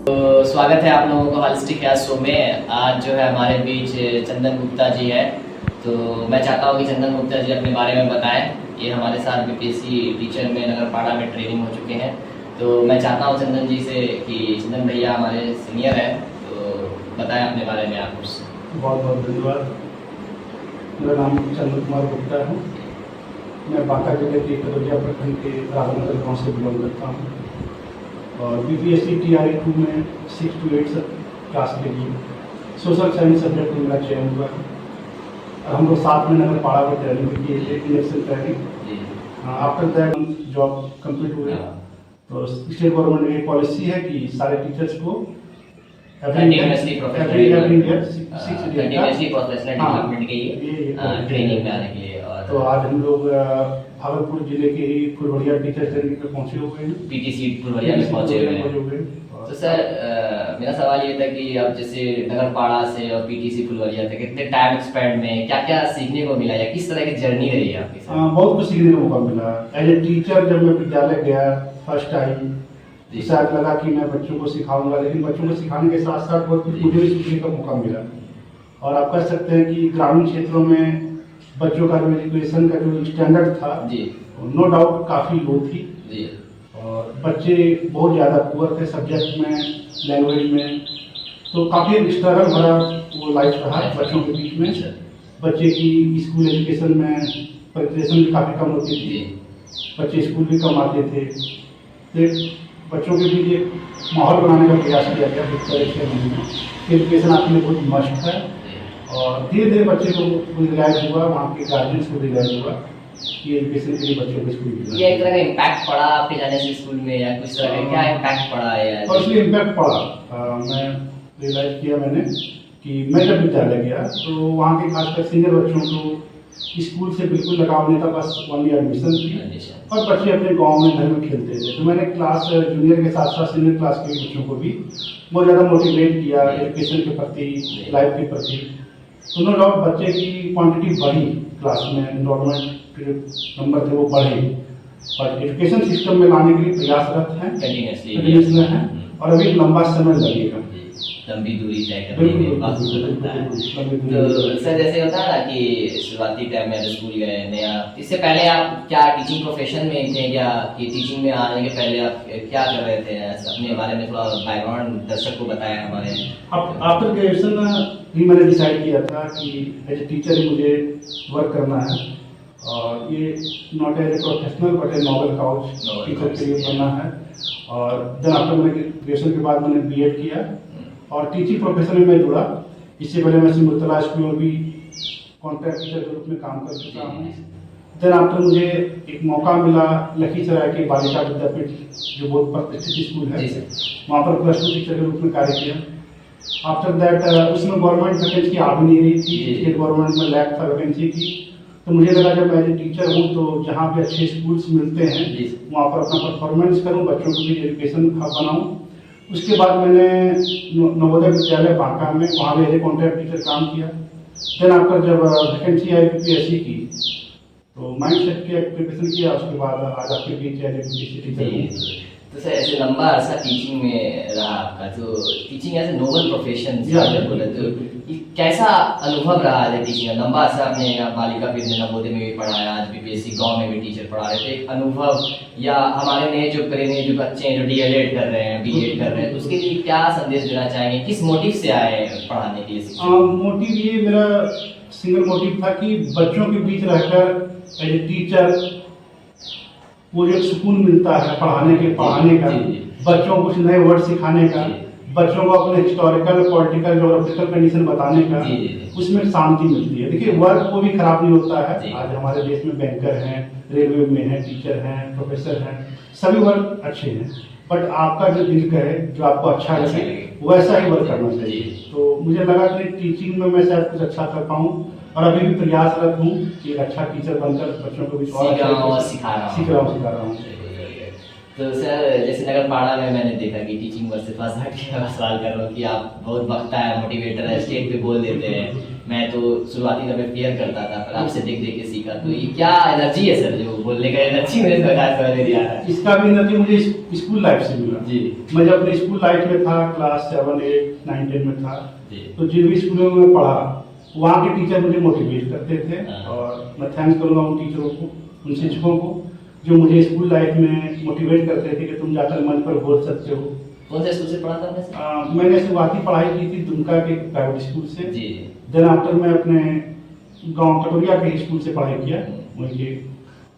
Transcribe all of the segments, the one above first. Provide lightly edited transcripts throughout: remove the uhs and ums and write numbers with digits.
तो स्वागत है आप लोगों को होलिस्टिक हेयर शो में। आज जो है हमारे बीच चंदन गुप्ता जी है। तो मैं चाहता हूँ कि चंदन गुप्ता जी अपने बारे में बताएं। ये हमारे साथ बीपीएससी टीचर में नगरपाड़ा में ट्रेनिंग हो चुके हैं। तो मैं चाहता हूँ चंदन जी से कि चंदन भैया हमारे सीनियर हैं, तो बताएं अपने बारे में आप कुछ। बहुत बहुत धन्यवाद। मेरा नाम चंदन कुमार गुप्ता है। मैं बांका जिले के कदौलिया प्रखंड के राघवनगर गाँव से बिलोंग करता हूँ और बीपीएससी TRE 2 में 6 to 8 क्लास के लिए सोशल साइंस सब्जेक्ट में मेरा चयन हुआ है और हम लोग साथ में नगरपाड़ा में ट्रेनिंग भी किए थे, election training. After that job complete हुए। तो स्टेट गवर्नमेंट की पॉलिसी है कि सारे टीचर्स को कंटिन्यूअसली प्रोफेशनल डेवलपमेंट के लिए ट्रेनिंग में आने के लिए। तो आज हम लोग भागलपुर जिले के ही फुलवरिया टीचर ट्रेनिंग पे पहुंचे हुए हैं। पीटीसी फुलवरिया में पहुंचे हुए हैं। तो सर मेरा सवाल ये था कि अब जैसे नगरपाड़ा से और पीटीसी फुलवरिया तक कितने टाइम स्पेंड में क्या क्या सीखने को मिला या किस तरह की जर्नी रही है आपकी? बहुत कुछ सीखने का मौका मिला। एज ए टीचर जब मैं विद्यालय गया फर्स्ट टाइम, शायद लगा कि मैं बच्चों को सिखाऊंगा, लेकिन बच्चों को सिखाने के साथ साथ बहुत कुछ मुझे भी सीखने का मौका मिला। और आप कह सकते हैं कि ग्रामीण क्षेत्रों में बच्चों का जो एजुकेशन का जो स्टैंडर्ड था नो डाउट काफ़ी लो थी और बच्चे बहुत ज़्यादा पुअर थे सब्जेक्ट में, लैंग्वेज में। तो काफ़ी स्ट्रगल भरा वो लाइफ रहा बच्चों के बीच में। बच्चे की स्कूल एजुकेशन में प्रिपरेशन भी काफ़ी कम होती थी, बच्चे स्कूल भी कम आते थे। तो बच्चों के बीच एक माहौल बनाने का प्रयास किया गया इस तरह से। एजुकेशन आपके लिए बहुत मस्ट है और धीरे धीरे बच्चे को रियलाइज हुआ, वहाँ के गार्जियंस को रियलाइज हुआ कि एजुकेशन के लिए बच्चों को स्कूल भेजना। ये एक तरह का इम्पैक्ट पड़ा आपके जाने से स्कूल में या कुछ तरह का क्या इम्पैक्ट पड़ा है? पर्सनली इम्पैक्ट पड़ा। मैं रियलाइज किया मैंने कि मैं जब विद्यालय गया तो वहाँ के खासकर सीनियर बच्चों को स्कूल से बिल्कुल लगाव नहीं था, बस ओनली एडमिशन थी और बच्चे अपने गांव में घर में खेलते थे। तो मैंने क्लास जूनियर के साथ साथ सीनियर क्लास के बच्चों को भी बहुत ज़्यादा मोटिवेट किया एजुकेशन के प्रति, लाइफ के प्रति। तो नो डाउट बच्चे की क्वांटिटी बढ़ी, क्लास में एनरोलमेंट के नंबर थे वो बढ़े और एजुकेशन सिस्टम में लाने के लिए प्रयासरत हैं, कंटिन्यूसली हैं और अभी लंबा समय लगेगा, लंबी दूरी तय करने में बात लगता है। तो सर जैसे होता है ना कि शुरुआती टाइम में स्कूल गए नया, इससे पहले आप क्या टीचिंग प्रोफेशन में थे क्या, कि टीचिंग में आने के पहले आप क्या कर रहे थे? अपने बारे में थोड़ा बैकग्राउंड दर्शक को बताया हमारे। आफ्टर ग्रेजुएशन भी मैंने डिसाइड किया था कि एज ए टीचर ही मुझे वर्क करना है और ये not as a professional but a novel couch teacher के लिए बनना है। और देन आफ्टर मैंने ग्रेजुएशन के बाद मैंने BEd किया और टीचिंग प्रोफेशन में मैं जुड़ा। इससे पहले मैं सिमुलतला स्कूल में भी कॉन्ट्रैक्ट टीचर के रूप में काम कर चुका हूँ। देन आफ्टर मुझे एक मौका मिला लखीसराय के बालिका विद्यापीठ जो बहुत प्रतिष्ठित स्कूल है, वहाँ पर +2 टीचर के रूप में कार्य किया। आफ्टर दैट उसमें गवर्नमेंट वैकेंसी आ भी नहीं रही थी, स्टेट गवर्नमेंट में लैक था वैकेंसी की। तो मुझे लगा जब मैं टीचर हूँ तो जहाँ पे अच्छे स्कूल्स मिलते हैं वहाँ पर अपना परफॉर्मेंस करूँ, बच्चों को भी एजुकेशन हब बनाऊँ। उसके बाद मैंने नवोदय विद्यालय बांका में वहाँ भी एज ए कॉन्ट्रैक्ट टीचर काम किया। देन आफ्टर जब वैकेंसी आई बीपीएससी की तो माइंड सेट के प्रिपरेशन किया, उसके बाद आज आपके बीच एज ए बीपीएससी टीचर। तो सर ऐसे लंबा अर्सा टीचिंग में रहा आपका, तो teaching as a noble profession बोले तो कैसा अनुभव रहा है टीचिंग का? लंबा अर्सा आपने बालिका विद्यालय नवोदय में भी पढ़ाया, आज बीपीएससी गांव में भी टीचर पढ़ा रहे थे। एक अनुभव या हमारे नए जो जो बच्चे हैं जो DLED कर रहे हैं, BEd कर रहे हैं, तो उसके लिए क्या संदेश देना चाहेंगे? किस मोटिव से आए पढ़ाने के लिए? मोटिव ये मेरा सिंगल मोटिव था कि बच्चों के बीच रहकर एज ए टीचर वो जो सुकून मिलता है पढ़ाने का, बच्चों को कुछ नए वर्ड सिखाने का, बच्चों को अपने हिस्टोरिकल, पॉलिटिकल, ज्योग्राफिकल कंडीशन बताने का, उसमें शांति मिलती है। देखिए वर्क को भी खराब नहीं होता है। आज हमारे देश में बैंकर हैं, रेलवे में हैं, टीचर हैं, प्रोफेसर हैं, सभी वर्क अच्छे हैं, बट आपका जो दिल करे, जो आपको अच्छा लगे वैसा ही वर्क करना चाहिए। तो मुझे लगा कि टीचिंग में मैं शायद कुछ अच्छा कर पाऊँ और अभी भी प्रयासरत हूँ कि एक अच्छा टीचर बनकर बच्चों को भी सिखा रहा हूँ। तो सर जैसे नगरपाड़ा में मैंने देखा कि टीचिंग वर्क से थोड़ा सा सवाल कर रहा हूँ कि आप बहुत वक्ता है, मोटिवेटर है, स्टेज पे बोल देते हैं, मैं तो शुरुआती में फेयर करता था, पर आपसे देख देख के सीखा। तो ये क्या एनर्जी है सर, जो बोलने का एनर्जी मेरे प्रकाश समझ नहीं आ रहा है। इसका भी एनर्जी मुझे स्कूल लाइफ से मिला जी। मैं जब अपने स्कूल लाइफ में था, क्लास 7, 8, 9, 10 में था, जी। तो जिन भी स्कूलों में मैं पढ़ा वहाँ के टीचर मुझे मोटिवेट करते थे। हाँ। और मैं थैंक्स करूँगा उन टीचरों को, उन शिक्षकों को जो मुझे स्कूल लाइफ में मोटिवेट करते थे कि तुम जाकर मंच पर बोल सकते हो। कौन से स्कूल से पढ़ा था आपने सर? मैंने शुरुआती पढ़ाई की थी दुमका के प्राइवेट स्कूल से। जी। देन आफ्टर मैं अपने गांव कटोरिया के स्कूल से पढ़ाई किया। वहीं के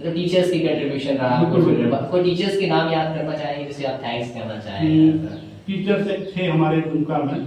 मतलब टीचर्स की कंट्रीब्यूशन रहा। बिल्कुल, बिल्कुल। कोई टीचर्स के नाम याद करना चाहेंगे जिसे आप थैंक्स कहना चाहेंगे? टीचर से थे हमारे दुमका में,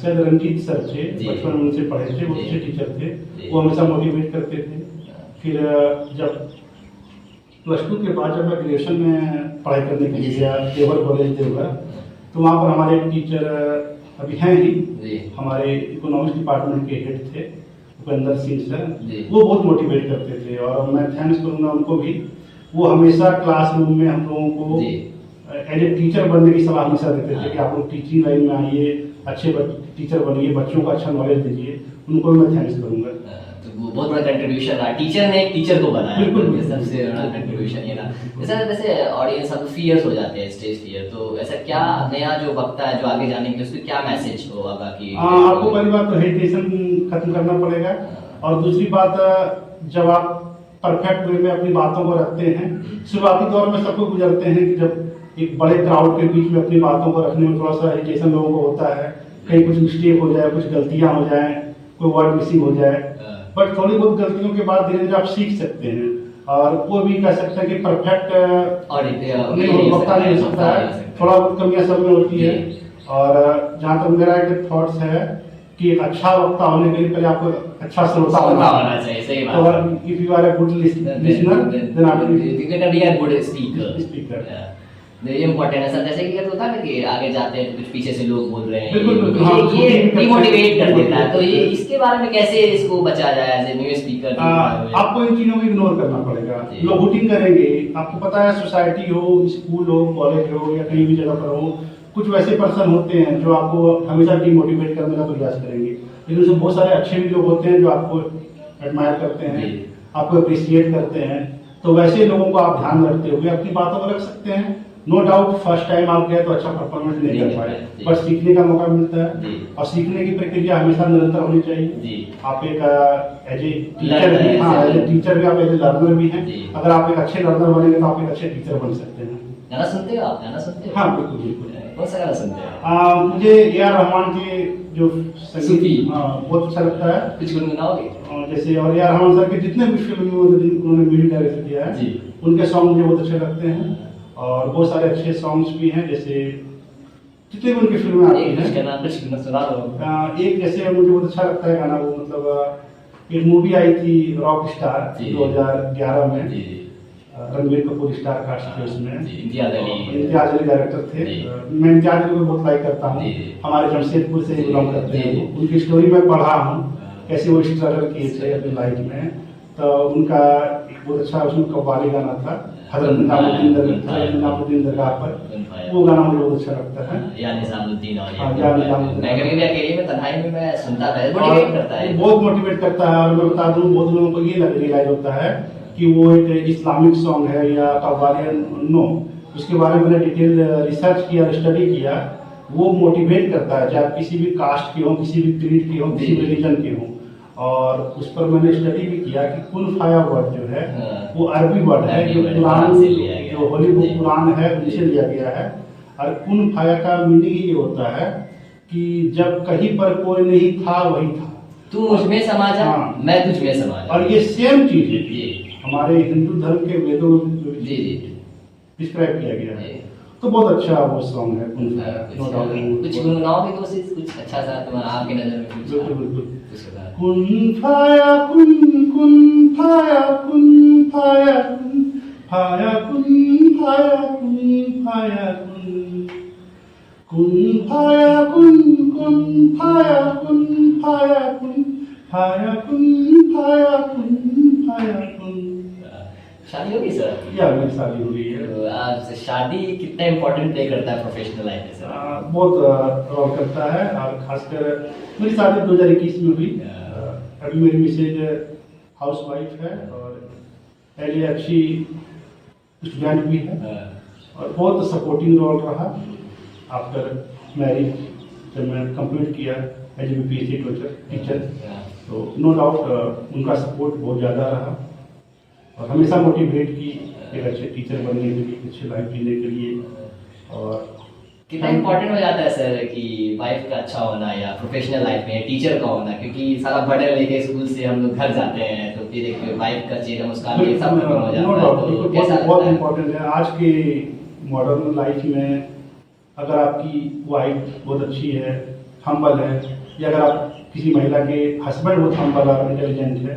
शायद रंजीत सर थे, जी। बचपन में उनसे पढ़े थे, वो जी। अच्छे टीचर थे। जी। वो हमेशा मोटिवेट करते थे। फिर जब +2 के बाद जब मैं ग्रेजुएशन में पढ़ाई करने के लिए गया देवर कॉलेज देवघर, तो वहाँ पर हमारे टीचर अभी हैं ही, जी। हमारे इकोनॉमिक्स डिपार्टमेंट के हेड थे उपेंद्र सिंह सर। जी। वो बहुत मोटिवेट करते थे और मैं थैंक्स करूँगा उनको भी। वो हमेशा क्लासरूम में हम लोगों को जी। एज ए टीचर बनने की सलाह हमेशा देते थे हाँ। कि आप लोग टीचिंग लाइन में आइए, अच्छे टीचर बनिए, बच्चों को अच्छा नॉलेज दीजिए। उनको मैं थैंक्स करूँगा। तो वो बहुत बड़ा कंट्रीब्यूशन रहा, टीचर ने एक टीचर को बनाया। बिल्कुल, ये बिल्कुल। सबसे बड़ा कंट्रीब्यूशन ये रहा। जैसे वैसे ऑडियंस अब फियर्स हो जाते हैं, स्टेज फियर, तो ऐसा क्या नया जो वक्ता है जो आगे जाने के लिए उसको क्या मैसेज होगा कि आपको पहली बात तो हेजिटेशन खत्म करना पड़ेगा। और दूसरी बात, जब आप परफेक्ट वे में अपनी बातों को रखते हैं, शुरुआती दौर में सबको गुजरते हैं कि जब एक बड़े क्राउड के बीच में अपनी बातों को रखने में थोड़ा सा हेजिटेशन लोगों को होता है, कहीं कुछ मिस्टेक हो जाए, कुछ गलतियां हो जाए, कोई वर्ड मिसिंग हो जाए। बट थोड़ी बहुत गलतियों के बाद धीरे धीरे आप सीख सकते हैं और वो भी कह सकते हैं कि परफेक्ट नहीं वक्ता नहीं हो सकता है, थोड़ा बहुत कमियां सब में होती है। और जहाँ तक मेरा एक थॉट्स है कि एक अच्छा वक्ता होने के लिए पहले आपको अच्छा श्रोता होना चाहिए। सही बात तो if you are a good listener then आप you can be a good speaker. Speaker. ये इम्पोर्टेंट है सर। जैसे कि क्या होता है ना कि आगे जाते हैं तो कुछ पीछे से लोग बोल रहे हैं, बिल्कुल, बिल्कुल। हाँ, ये shooting डिमोटिवेट कर देता है। तो ये बिल्कुल। इसके बारे में कैसे इसको बचा जाए एज ए न्यू स्पीकर? आपको इन चीजों को इग्नोर करना पड़ेगा। जी। लोग हुटिंग करेंगे, आपको पता है सोसाइटी हो, स्कूल हो, कॉलेज हो या कहीं भी जगह पर हो, कुछ वैसे पर्सन होते हैं जो आपको हमेशा डिमोटिवेट करने का प्रयास करेंगे, लेकिन उसमें बहुत सारे अच्छे भी लोग होते हैं जो आपको एडमायर करते हैं, जी। आपको अप्रिशिएट करते हैं। तो वैसे लोगों को आप ध्यान रखते हुए अपनी बातों को रख सकते हैं। नो डाउट फर्स्ट टाइम आप गए तो अच्छा परफॉर्मेंस नहीं कर पाए, जी। पर सीखने का मौका मिलता है जी। और सीखने की प्रक्रिया हमेशा निरंतर होनी चाहिए। जी। आप एक एज ए टीचर Learner भी, है, हाँ एज ए ऐसे- टीचर भी, आप एज ए लर्नर भी हैं। जी। अगर आप एक अच्छे लर्नर बनेंगे तो आप एक अच्छे टीचर बन सकते हैं। गाना सुनते हो आप? गाना सुनते हो? हाँ बिल्कुल बिल्कुल। कौन सा गाना सुनते हो? मुझे ए.आर. रहमान के जो सूफी। संगीत बहुत अच्छा लगता है। कुछ गुनगुनाओगे? जैसे और ए.आर. रहमान सर के जितने भी फिल्म में उन्होंने म्यूजिक डायरेक्शन किया है, जी। उनके सॉन्ग मुझे बहुत अच्छे लगते हैं। और बहुत सारे अच्छे सॉन्ग्स भी हैं, जैसे जितने भी उनकी फिल्में आती एक कुछ हैं। गाना कुछ गाना सुना दो। एक जैसे मुझे बहुत अच्छा लगता है गाना, वो मतलब एक मूवी आई थी रॉक स्टार जी। 2011 में, जी। रणबीर कपूर स्टार कास्ट थे उसमें। जी, इम्तियाज अली। इम्तियाज अली डायरेक्टर थे। जी। मैं इम्तियाज अली को बहुत लाइक करता हूँ। जी। हमारे जमशेदपुर से जी। बिलोंग करते जी। हैं। उनकी स्टोरी मैं पढ़ा हूँ, कैसे वो स्ट्रगल किए थे अपनी लाइफ में। तो उनका एक बहुत अच्छा उसमें कव्वाली गाना था, हजरत निजामुद्दीन दरगाह पर, वो गाना मुझे बहुत अच्छा लगता है। या निजामुद्दीन और हाँ, या निजामुद्दीन। मैं कभी भी अकेले में तन्हाई में मैं सुनता था, मोटिवेट करता है। बहुत मोटिवेट करता है। और मैं बता दूं, बहुत लोगों को ये रियलाइज होता है कि वो एक इस्लामिक सॉन्ग है या कव्वाली, नो, उसके बारे में मैंने डिटेल रिसर्च किया, स्टडी किया। वो मोटिवेट करता है, चाहे किसी भी कास्ट के हो, किसी भी क्रीड के हो, किसी भी रिलीजन के हो। और उस पर मैंने स्टडी भी किया कि कुन फाया वर्ड जो है वो अरबी वर्ड है, जो कुरान से लिया गया, जो होली बुक कुरान है उनसे लिया गया है। और कुन फाया का मीनिंग ये होता है कि जब कहीं पर कोई नहीं था वही था, तू मुझ में समा जा, हाँ। मैं तुझ में समा जा। और ये सेम चीज है जी। हमारे हिंदू धर्म के वेदों में जी जी डिस्क्राइब किया गया है। जी। तो बहुत अच्छा वो सॉन्ग है कुन फाया, नो डाउट। कुछ गुनगुनाओगे तो कुछ अच्छा सा तुम्हारा आपकी नजर में कुछ? बिल्कुल बिल्कुल। कुछ बता। कुन फाया कुन, कुन फाया कुन, फाया कुन, फाया कुन, फाया कुन, फाया कुन, कुन फाया कुन, कुन फाया कुन, फाया कुन, फाया कुन, फाया कुन, फाया कुन। शादी होगी सर आपकी? या मेरी शादी हो रही है। तो आज शादी कितना इम्पोर्टेंट प्ले करता है प्रोफेशनल लाइफ में सर? बहुत रोल करता है, और खासकर मेरी शादी 2021 में हुई। अभी मेरी मिसेज हाउस वाइफ है और पहले अच्छी स्टूडेंट भी है, और बहुत सपोर्टिंग रोल रहा आफ्टर मैरिज। जब मैं कंप्लीट किया एज ए बीपीएससी टीचर, तो नो डाउट उनका सपोर्ट बहुत ज़्यादा रहा, और हमेशा मोटिवेट की एक अच्छे टीचर बनने के लिए, अच्छे लाइफ जीने के लिए। और कितना इम्पोर्टेंट हो जाता है सर कि वाइफ का अच्छा होना या प्रोफेशनल लाइफ में टीचर का होना, क्योंकि सारा बर्डन लेके स्कूल से हम लोग घर जाते हैं तो फिर एक वाइफ का चेहरा मुस्कान के सब खत्म हो जाता है, तो कैसा लगता बहुत है? इम्पोर्टेंट है आज के मॉडर्न लाइफ में। अगर आपकी वाइफ बहुत अच्छी है, हम्बल है, या अगर आप किसी महिला के हस्बैंड बहुत हम्बल और इंटेलिजेंट है,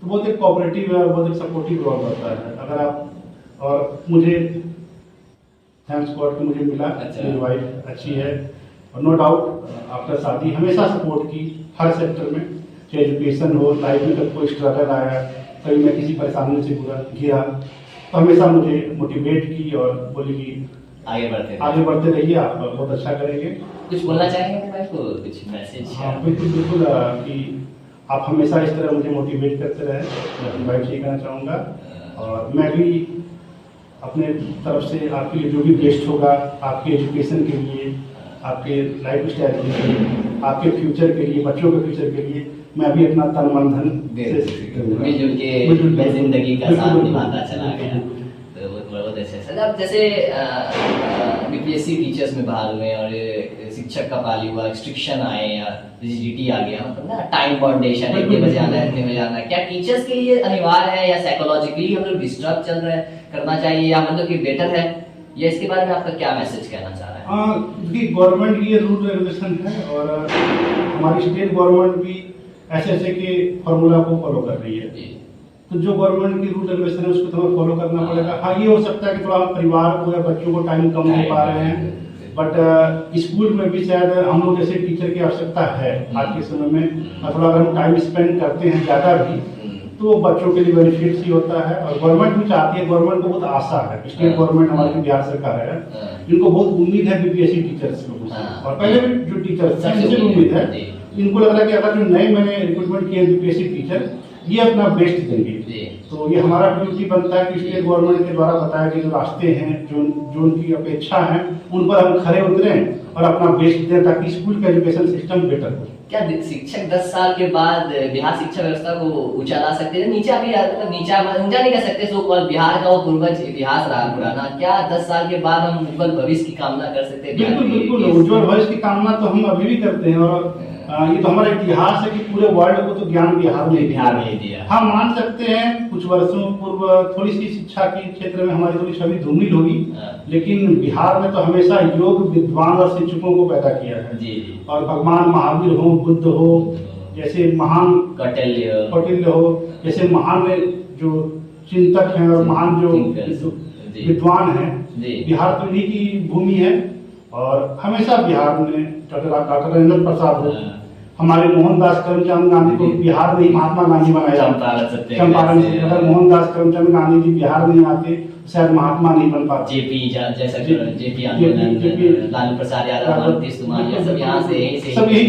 तो बहुत एक कोऑपरेटिव है और बहुत एक सपोर्टिव रोल करता है। अगर आप, और मुझे थैंक्स गॉड कि मुझे मिला, मेरी वाइफ अच्छी है, और नो डाउट आफ्टर शादी हमेशा सपोर्ट की हर सेक्टर में, चाहे एजुकेशन हो, लाइफ में कभी कोई स्ट्रगल आया, कभी मैं किसी परेशानी से घिरा, तो हमेशा मुझे मोटिवेट की और बोली कि आगे बढ़ते रहिए, आप बहुत अच्छा करेंगे। कुछ बोलना चाहेंगे अपनी वाइफ को, कुछ मैसेज? हाँ बिल्कुल बिल्कुल, कि आप हमेशा इस तरह मुझे मोटिवेट करते रहे, मैं अपनी वाइफ से ये कहना चाहूँगा। और मैं भी अपने तरफ से आपके लिए जो भी बेस्ट होगा, आपके एजुकेशन के लिए, आपके लाइफ स्टाइल के लिए, आपके फ्यूचर के लिए, बच्चों के फ्यूचर के लिए, मैं भी अपना तन मन धन मिलजुल के मैं जिंदगी का साथ निभाता चला गया। तो बहुत अच्छा सर। अब जैसे बीपीएससी टीचर्स में बहाल हुए और शिक्षक का पाली हुआ, रिस्ट्रिक्शन आए या रिजिडिटी आ गया, मतलब ना टाइम बाउंडेशन, इतने बजे आना है, इतने बजे आना है, क्या टीचर्स के लिए अनिवार्य है या साइकोलॉजिकली हम लोग डिस्टर्ब चल रहे हैं करना चाहिए, या मतलब कि बेटर है, या इसके बारे में आपका क्या मैसेज कहना चाह रहे हैं? देखिए गवर्नमेंट की ये रूल रेगुलेशन है, और हमारी स्टेट गवर्नमेंट भी ऐसे के फॉर्मूला को फॉलो कर रही है। तो जो गवर्नमेंट की रूल रेगुलेशन है उसको तो हमें फॉलो करना पड़ेगा। हाँ, ये हो सकता है कि थोड़ा हम परिवार को या बच्चों को टाइम कम दे पा रहे हैं, बट स्कूल में भी शायद हम लोग जैसे टीचर की आवश्यकता है आज के समय में, और थोड़ा अगर हम टाइम स्पेंड करते हैं ज़्यादा भी, तो बच्चों के लिए बेनिफिट्स ही होता है। और गवर्नमेंट भी चाहती है, गवर्नमेंट को बहुत आशा है, स्टेट गवर्नमेंट हमारी बिहार सरकार है, इनको बहुत उम्मीद है बीपीएससी टीचर्स लोगों से, और पहले भी जो टीचर्स हैं उनसे भी उम्मीद है। इनको लग रहा है कि अगर जो नए मैंने रिक्रूटमेंट किए बीपीएससी टीचर, ये अपना बेस्ट देंगे, तो ये हमारा ड्यूटी बनता है कि स्टेट गवर्नमेंट के द्वारा बताए गए जो रास्ते हैं, जो उनकी अपेक्षा है, उन पर हम खरे उतरें और अपना बेस्ट दें, ताकि स्कूल का एजुकेशन सिस्टम बेटर हो। क्या शिक्षक 10 साल के बाद बिहार शिक्षा व्यवस्था को ऊंचा ला सकते हैं? नीचा भी, मतलब नीचा नहीं कर सकते, सो कॉल बिहार का वो पूर्वज इतिहास रहा पुराना, क्या 10 साल के बाद हम उज्जवल भविष्य की कामना कर सकते हैं? बिल्कुल बिल्कुल, उज्जवल भविष्य की कामना तो हम अभी भी करते हैं, और ये तो हमारा इतिहास है कि पूरे वर्ल्ड को तो ज्ञान बिहार ने दिया। हम मान सकते हैं कुछ वर्षों पूर्व थोड़ी सी शिक्षा के क्षेत्र में हमारी थोड़ी छवि धूमिल होगी, लेकिन बिहार में तो हमेशा योग विद्वान और शिक्षकों को पैदा किया है। और भगवान महावीर हो, बुद्ध हो, जैसे महान कौटिल्य हो, जैसे महान जो चिंतक हैं और महान जो विद्वान हैं, बिहार तो इन्हीं की भूमि है। और हमेशा बिहार में डॉक्टर राजेंद्र प्रसाद हो, हमारे मोहनदास करमचंद गांधी को बिहार में महात्मा गांधी बनाया, चंपारण से। अगर मोहनदास करमचंद गांधी जी बिहार नहीं आते शायद महात्मा नहीं बन पाते। जेपी आंदोलन, लालू प्रसाद यादव, नीतीश कुमार, ये सब यहाँ से सब यही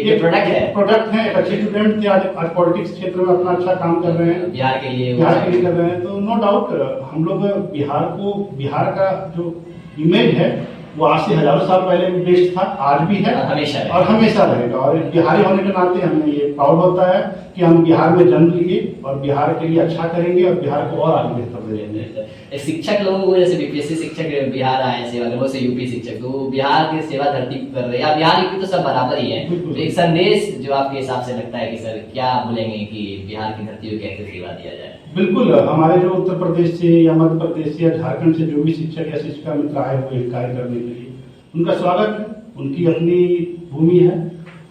के प्रोडक्ट हैं। अच्छे स्टूडेंट थे, आज पॉलिटिक्स क्षेत्र में अपना अच्छा काम कर रहे हैं, बिहार के लिए कर रहे हैं। तो नो डाउट हम लोग बिहार का जो इमेज है वो आज से हजारों साल पहले भी बेस्ट था, आज भी है, हमेशा रहेगा। और बिहारी होने के नाते हमें ये प्राउड होता है कि हम बिहार में जन्म लिए और बिहार के लिए अच्छा करेंगे और बिहार को और आगे बेहतर करेंगे। शिक्षक लोगों को, जैसे बीपीएससी शिक्षक बिहार आए सेवा करने, से यूपी शिक्षक, तो बिहार की सेवा धरती कर रहे हैं, बिहार यूपी तो सब बराबर ही है। तो एक संदेश जो आपके हिसाब से लगता है कि सर क्या बोलेंगे कि बिहार की धरती को कैसे सेवा दिया जाए? बिल्कुल, हमारे जो उत्तर प्रदेश से या मध्य प्रदेश या झारखंड से जो भी शिक्षक या शिक्षिका मित्र आए हुए कार्य करने के लिए, उनका स्वागत है। उनकी अपनी भूमि है,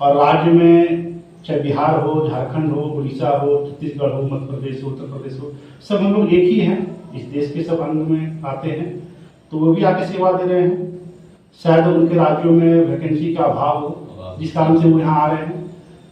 और राज्य में चाहे बिहार हो, झारखंड हो, उड़ीसा हो, छत्तीसगढ़ हो, मध्य प्रदेश हो, उत्तर प्रदेश हो, सब हम लोग एक ही हैं, इस देश के सब अंग में आते हैं। तो वो भी आके सेवा दे रहे हैं। शायद उनके राज्यों में वैकेंसी का अभाव हो, जिस कारण से वो यहाँ आ रहे हैं,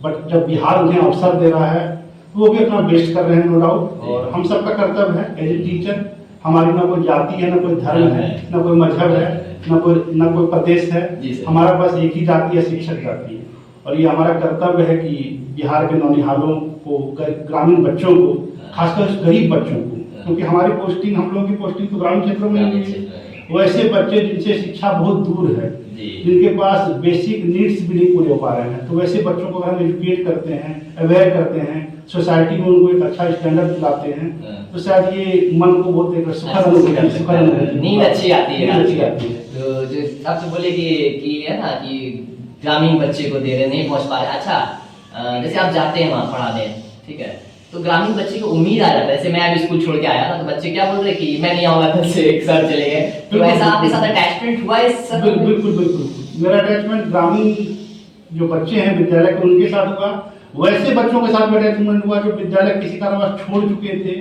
बट जब बिहार उन्हें अवसर दे रहा है वो भी अपना बेस्ट कर रहे हैं, नो डाउट। जी। और हम सबका कर्तव्य है एज ए टीचर, हमारी ना कोई जाति है, ना कोई धर्म है, ना कोई मजहब है, ना कोई प्रदेश है। जी सर। हमारा बस एक ही जाति है, शिक्षक जाति है। और ये हमारा कर्तव्य है कि बिहार के नौनिहालों को, ग्रामीण बच्चों को, खासकर गरीब बच्चों को, क्योंकि हमारी पोस्टिंग, हम लोगों की पोस्टिंग तो ग्रामीण क्षेत्रों में ग्रामीण नहीं है। क्षेत्र में। वैसे बच्चे जिनसे शिक्षा बहुत दूर है, जी। जिनके पास बेसिक नीड्स भी नहीं पूरे हो पा रहे हैं, तो वैसे बच्चों को हम एजुकेट करते हैं, अवेयर करते हैं, सोसाइटी में उनको एक अच्छा स्टैंडर्ड दिलाते हैं, तो शायद ये मन को बहुत एक सुखद अनुभूति, नींद अच्छी आती है। नींद अच्छी आती है। तो जो आप तो बोले कि है ना कि ग्रामीण बच्चे को दे रहे, नहीं पहुंच पा रहे। अच्छा, जैसे आप जाते हैं वहाँ पढ़ाने, ठीक है, तो ग्रामीण बच्चे को उम्मीद आ जाता है। जैसे मैं अभी स्कूल छोड़ के आया ना, तो बच्चे क्या बोल रहे कि मैं नहीं आऊंगा, कल से एक सर चले गए। तो ऐसा आपके साथ अटैचमेंट हुआ इस सर? बिल्कुल बिल्कुल। मेरा अटैचमेंट ग्रामीण जो बच्चे हैं विद्यालय के, उनके साथ हुआ। वैसे बच्चों के साथ भी अटैचमेंट हुआ जो विद्यालय किसी कारणवश छोड़ चुके थे